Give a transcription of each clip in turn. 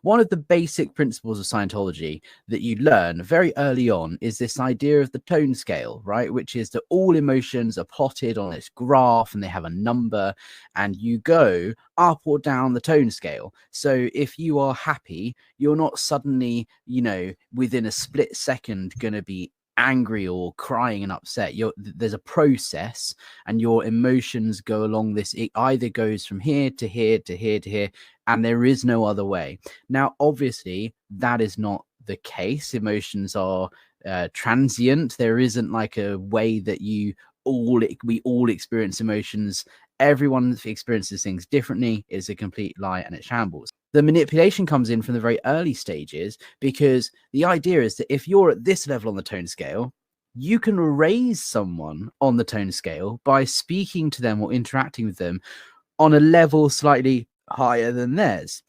one of the basic principles of Scientology that you learn very early on is this idea of the tone scale, right? Which is that all emotions are plotted on this graph and they have a number, and you go up or down the tone scale. So if you are happy, you're not suddenly, within a split second going to be angry or crying and upset. There's a process, and your emotions go along this. It either goes from here to here to here to here, and there is no other way. Now, obviously, that is not the case. Emotions are transient. There isn't like a way that we all experience emotions. Everyone experiences things differently. It's a complete lie, and it shambles. The manipulation comes in from the very early stages, because the idea is that if you're at this level on the tone scale, you can raise someone on the tone scale by speaking to them or interacting with them on a level slightly higher than theirs.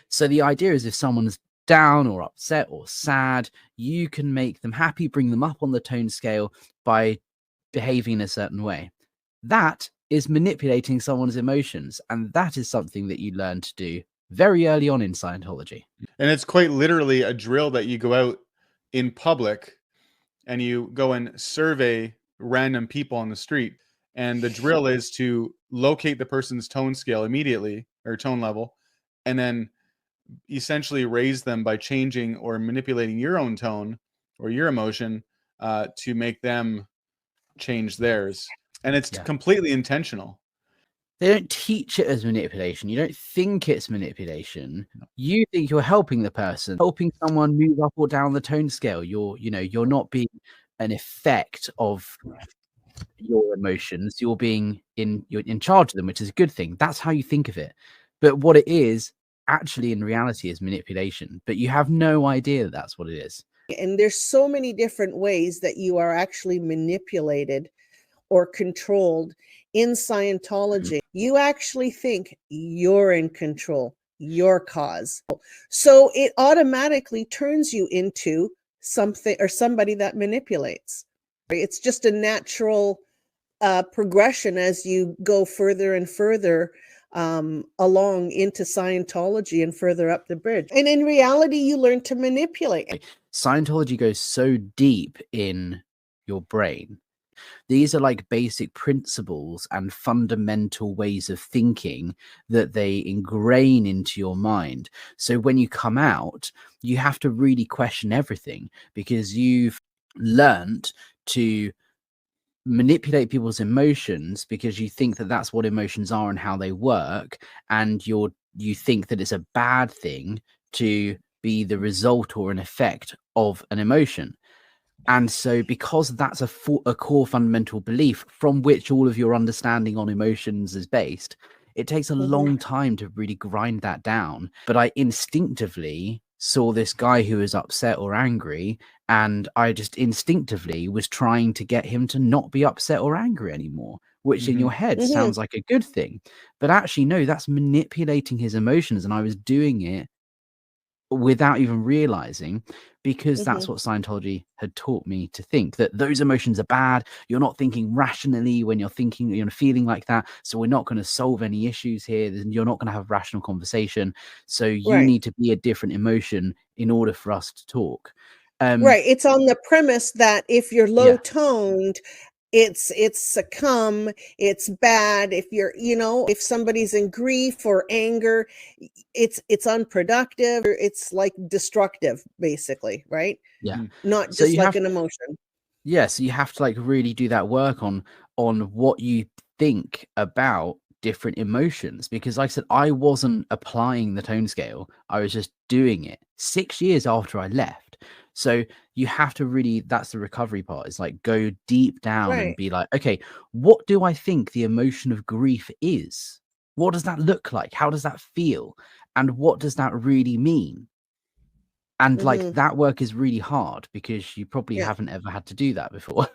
So the idea is if someone's down or upset or sad, you can make them happy, bring them up on the tone scale by behaving in a certain way. That is manipulating someone's emotions, and that is something that you learn to do very early on in Scientology. And it's quite literally a drill that you go out in public and you go and survey random people on the street. And the drill is to locate the person's tone scale immediately, or tone level, and then essentially raise them by changing or manipulating your own tone or your emotion to make them change theirs. And it's completely intentional. They don't teach it as manipulation. You don't think it's manipulation. You think you're helping the person, helping someone move up or down the tone scale. You're not being an effect of your emotions. You're in charge of them, which is a good thing. That's how you think of it. But what it is actually in reality is manipulation. But you have no idea that that's what it is. And there's so many different ways that you are actually manipulated or controlled in Scientology. You actually think you're in control, your cause. So it automatically turns you into something or somebody that manipulates. It's just a natural progression as you go further and further along into Scientology and further up the bridge. And in reality, you learn to manipulate. Scientology goes so deep in your brain. These are like basic principles and fundamental ways of thinking that they ingrain into your mind. So when you come out, you have to really question everything, because you've learned to manipulate people's emotions because you think that that's what emotions are and how they work. And you think that it's a bad thing to be the result or an effect of an emotion. And so because that's a core fundamental belief from which all of your understanding on emotions is based, it takes a long time to really grind that down. But I instinctively saw this guy who was upset or angry, and I just instinctively was trying to get him to not be upset or angry anymore, which in your head sounds like a good thing. But actually, no, that's manipulating his emotions. And I was doing it without even realizing, because that's what Scientology had taught me to think, that those emotions are bad. You're not thinking rationally when you're feeling like that. So we're not going to solve any issues here. You're not going to have rational conversation. So you need to be a different emotion in order for us to talk. Right. It's on the premise that if you're low toned, it's succumb, it's bad. If you're, if somebody's in grief or anger, it's unproductive. It's like destructive, basically, right? Yeah. Not just like an emotion. Yeah. So you have to like really do that work on what you think about different emotions, because like I said, I wasn't applying the tone scale. I was just doing it 6 years after I left. So you have to really, that's the recovery part, is like go deep down and be like, okay, what do I think the emotion of grief is? What does that look like? How does that feel? And what does that really mean? And like that work is really hard, because you probably haven't ever had to do that before.